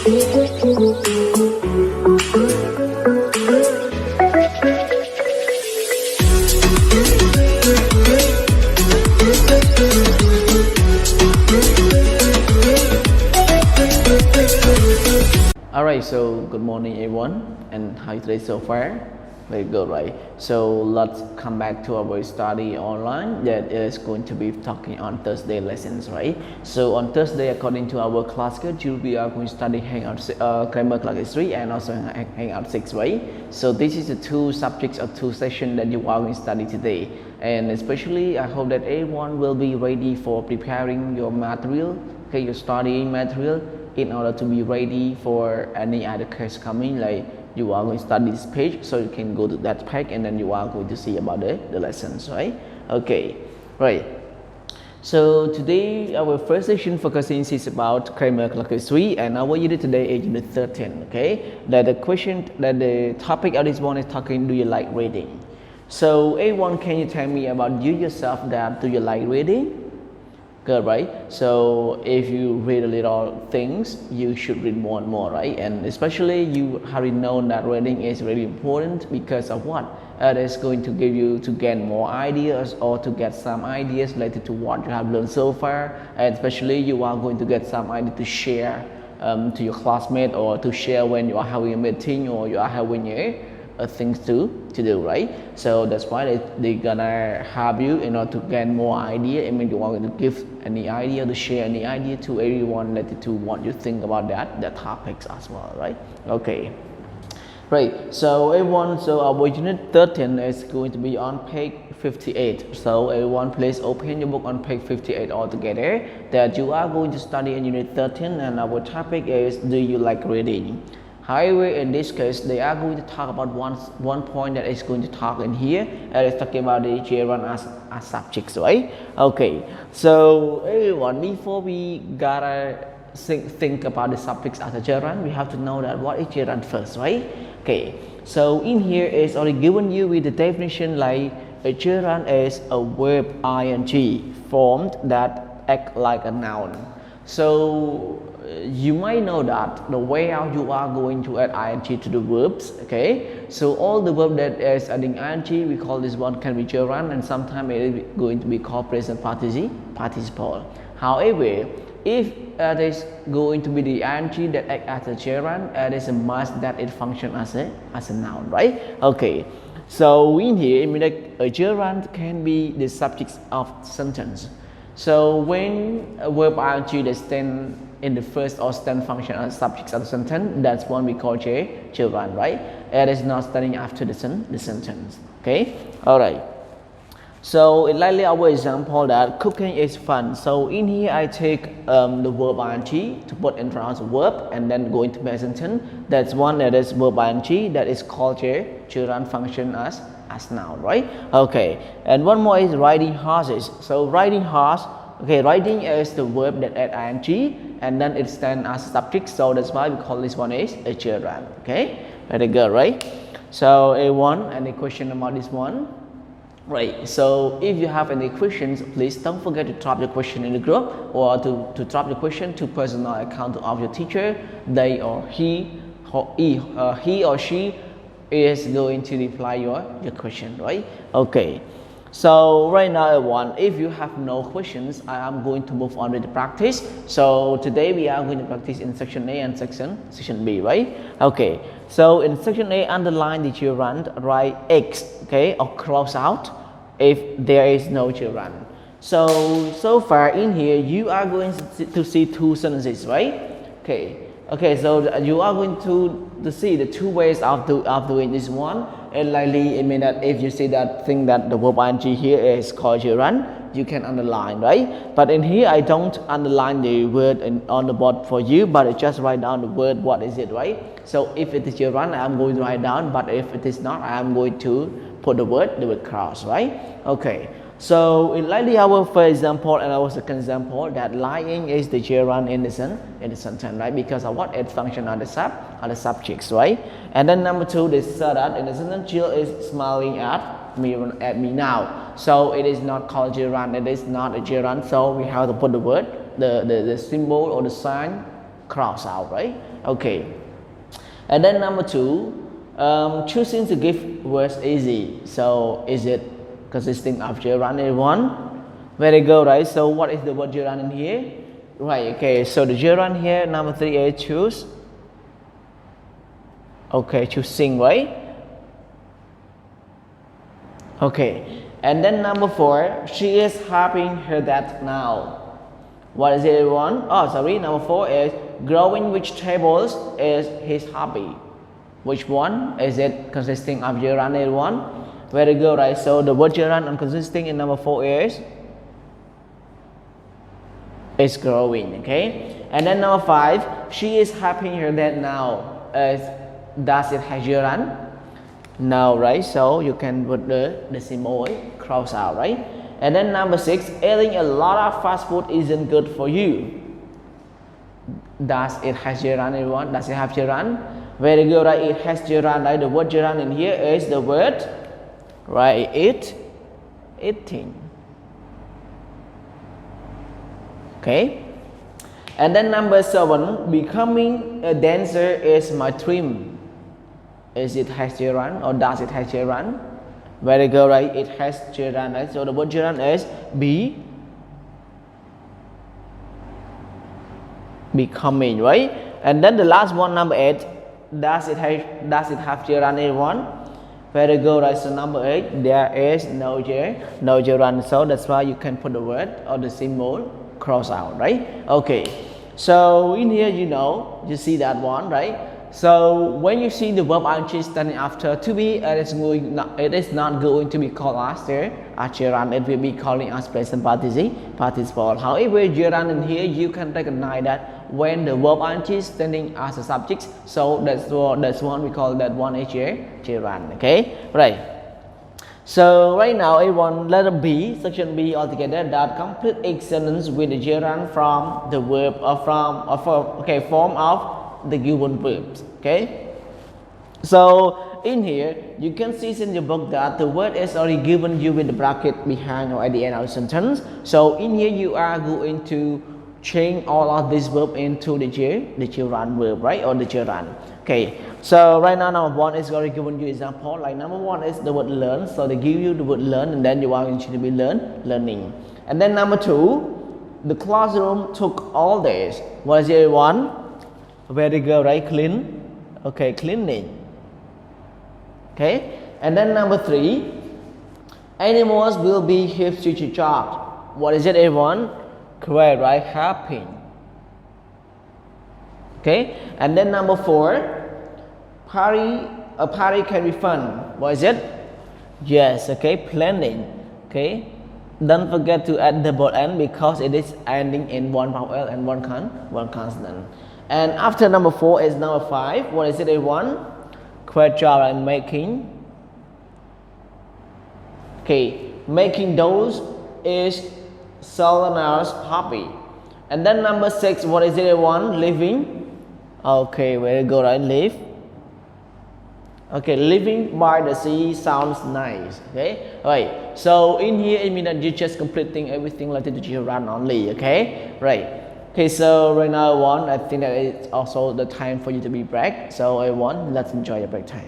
Alright, so good morning everyone, and how you today so far? Very good, right? So let's come back to our study online that is going to be talking on Thursday lessons, right? So on Thursday, according to our class schedule, we are going to study Hangout Grammar Class 3 and also Hangout 6, right? So this is the two subjects or two sessions that you are going to study today, and especially I hope that everyone will be ready for preparing your material, okay, your studying material, in order to be ready for any other case coming. Like you are going to study this page, so you can go to that page and then you are going to see about the lessons, right? Okay, right. So today our first session focusing is about grammar class 3, and our unit today is unit 13. Okay, that the topic of this one is talking, do you like reading? So everyone, can you tell me about you yourself, that do you like reading? Good, right? So if you read a little things, you should read more and more, right? And especially you already know that reading is really important because of what? It is going to give you to gain more ideas or to get some ideas related to what you have learned so far, and especially you are going to get some idea to share to your classmate, or to share when you are having a meeting or you are having things to do, right? So that's why they're gonna help you in order to gain more idea. I mean, you are going to give any idea, to share any idea to everyone related to what you think about that topics as well, right? Okay, right. So everyone, so our unit 13 is going to be on page 58. So everyone, please open your book on page 58 altogether, that you are going to study in unit 13, and our topic is, do you like reading? However, in this case, they are going to talk about one point that is going to talk in here, and it's talking about the gerund as subjects, right? Okay, so everyone, before we gotta think about the subjects as a gerund, we have to know that what is gerund first, right? Okay, so in here is already given you with the definition, like a gerund is a verb ing formed that act like a noun. So you might know that the way how you are going to add ing to the verbs, okay? So all the verb that is adding ing, we call this one can be gerund, and sometimes it is going to be called present participle. However, if it is going to be the ing that act as a gerund, it is a must that it function as a noun, right? Okay, so in here, I mean, like a gerund can be the subject of sentence. So when a verb ing that stand in the first or stand function as subjects of the sentence, that's one we call gerund, right? It is not standing after the sentence. Okay, all right. So likely our example that cooking is fun. So in here I take the verb ing to put in front of the verb and then go into present tense. That's one that is verb ing that is called gerund function as noun, right? Okay, and one more is riding horses. So riding horse, okay, riding is the verb that add ing and then it stands as subject, so that's why we call this one is a gerund. Okay, very good, right? So A1, any question about this one? Right, so if you have any questions, please don't forget to drop your question in the group, or to drop your question to personal account of your teacher. They or he or she is going to reply your question, right? Okay, so right now everyone, if you have no questions, I am going to move on with the practice. So today we are going to practice in section A and section B, right? Okay, so in section A, underline the gerund, write X, okay, or cross out if there is no gerund. So far in here you are going to see two sentences, right? Okay, so you are going to see the two ways of doing this one. And likely, I mean that if you see that thing that the verb ing here is called gerund, you can underline, right? But in here I don't underline the word on the board for you, but I just write down the word, what is it, right? So if it is gerund, I am going to write down, but if it is not, I am going to put the word cross, right? Okay, so in likely our first example and our second example, that lying is the gerund in the sentence, right? Because of what? It function on the subjects, right? And then number two, they said that in the sentence, Jill is smiling at me now. So it is not called gerund, it is not a gerund, so we have to put the word, the symbol or the sign cross out, right? Okay. And then number 2, choosing to give was easy. So is it consisting of gerund A1? Very good, right? So what is the word gerund in here? Right, okay, so the gerund here, number 3 is choose. Okay, choosing, right? Okay, and then number 4, she is having her that now. What is it one? Oh, sorry, number 4 is growing vegetables is his hobby. Which one? Is it consisting of gerund A1? Very good, right? So the word gerund and consisting in number 4 is growing, okay? And then number 5, she is having her that now. Does it have gerund? No, right? So you can put the decimal cross out, right? And then number 6, eating a lot of fast food isn't good for you. Does it have gerund everyone? Does it have gerund? Very good, right? It has gerund, right? The word gerund in here is the word, right? Eating. Okay. And then number 7, becoming a dancer is my dream. Is it has gerund or does it have gerund? Very good, right? It has gerund, right? So the word gerund is becoming, right? And then the last one, number 8, does it have gerund everyone? Very good, right? So number 8, there is no gerund. So that's why you can put the word or the symbol cross out, right? Okay. So in here, you see that one, right? So when you see the verb ing standing after to be, it is not going to be called as gerund. It will be calling as present participle. However, gerund in here you can recognize that when the verb ing standing as a subject. So that's one we call that one is gerund. Okay, right. So right now, A1 letter B, section B altogether, that complete a sentence with the gerund from the verb or form of the given verbs. Okay, so in here you can see in the book that the word is already given you with the bracket behind or at the end of the sentence. So in here you are going to change all of this verb into the gerund verb, right, or the gerund. Okay, so right now number 1 is already given you example. Like number 1 is the word learn, so they give you the word learn and then you are going to be learning. And then number 2, the classroom took all days. What is it? 1, very good, right? Clean. Okay, cleaning. Okay, and then number 3, animals will be his future job. What is it? A1, correct, right? Helping. Okay, and then number 4, a party can be fun. What is it? Yes, okay, planning. Okay, don't forget to add double N because it is ending in one vowel and one consonant. And after number 4 is number 5. What is it? A1, correct job and making. Okay, making those is Selena's hobby. And then number 6, what is it? A1, living. Okay, very good, right? Live. Okay, living by the sea sounds nice. Okay, right. So in here it means that you're just completing everything related to gerund only. Okay, right. Okay, so right now I think that it's also the time for you to be break. So let's enjoy the break time.